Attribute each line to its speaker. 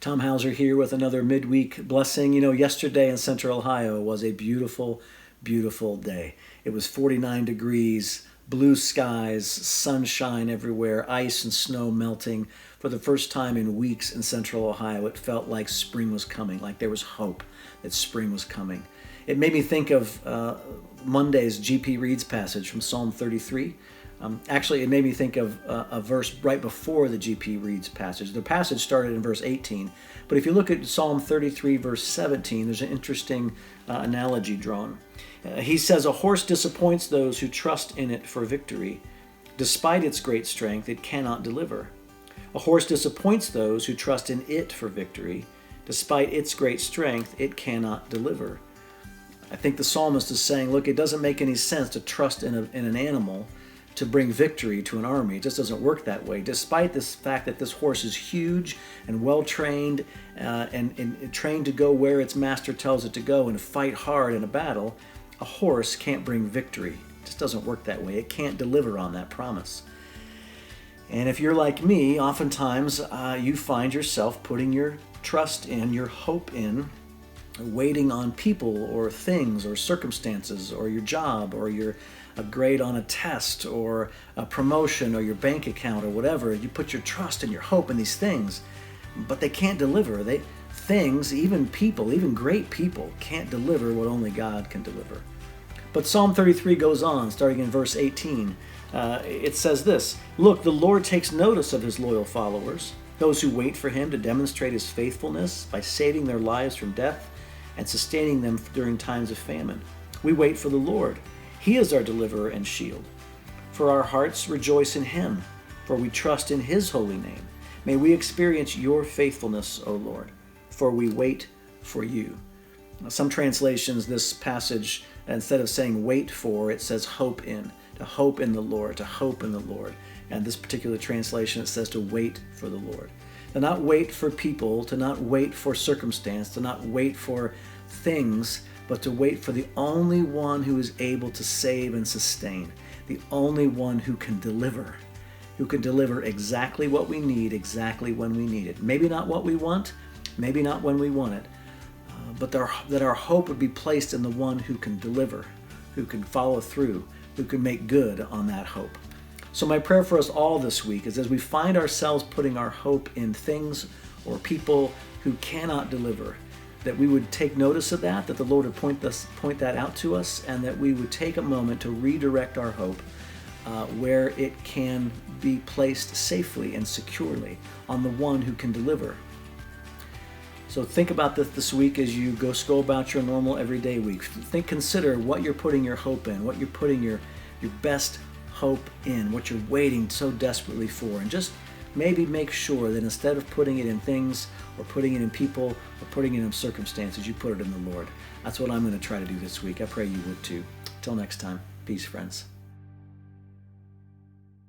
Speaker 1: Tom Hauser here with another midweek blessing. You know, yesterday in Central Ohio was a beautiful, beautiful day. It was 49 degrees, blue skies, sunshine everywhere, ice and snow melting. For the first time in weeks in Central Ohio, it felt like spring was coming, like there was hope that spring was coming. It made me think of Monday's G.P. Reed's passage from Psalm 33. Actually, it made me think of a verse right before the G.P. Reed's passage. The passage started in verse 18, but if you look at Psalm 33, verse 17, there's an interesting analogy drawn. He says, "A horse disappoints those who trust in it for victory. Despite its great strength, it cannot deliver. A horse disappoints those who trust in it for victory. Despite its great strength, it cannot deliver." I think the psalmist is saying, look, it doesn't make any sense to trust in an animal to bring victory to an army. It just doesn't work that way. Despite this fact that this horse is huge and well-trained and trained to go where its master tells it to go and to fight hard in a battle, a horse can't bring victory. It just doesn't work that way. It can't deliver on that promise. And if you're like me, oftentimes you find yourself putting your trust in, your hope in, waiting on people or things or circumstances or your job or a grade on a test or a promotion or your bank account or whatever. You put your trust and your hope in these things, but they can't deliver. Things, even people, even great people, can't deliver what only God can deliver. But Psalm 33 goes on, starting in verse 18. It says this, "Look, the Lord takes notice of his loyal followers, those who wait for him to demonstrate his faithfulness by saving their lives from death and sustaining them during times of famine. We wait for the Lord. He is our deliverer and shield. For our hearts rejoice in him, for we trust in his holy name. May we experience your faithfulness, O Lord, for we wait for you." Now, some translations, this passage, instead of saying wait for, it says hope in, to hope in the Lord, to hope in the Lord. And this particular translation, it says to wait for the Lord. To not wait for people, to not wait for circumstance, to not wait for things, but to wait for the only one who is able to save and sustain, the only one who can deliver exactly what we need, exactly when we need it. Maybe not what we want, maybe not when we want it, but that our hope would be placed in the one who can deliver, who can follow through, who can make good on that hope. So my prayer for us all this week is as we find ourselves putting our hope in things or people who cannot deliver, that we would take notice of that the Lord would point that out to us, and that we would take a moment to redirect our hope where it can be placed safely and securely on the one who can deliver. So think about this week as you go about your normal everyday week. Consider what you're putting your hope in, what you're putting your best hope in, what you're waiting so desperately for, and just maybe make sure that instead of putting it in things or putting it in people or putting it in circumstances, you put it in the Lord. That's what I'm going to try to do this week. I pray you would too. Till next time, peace, friends.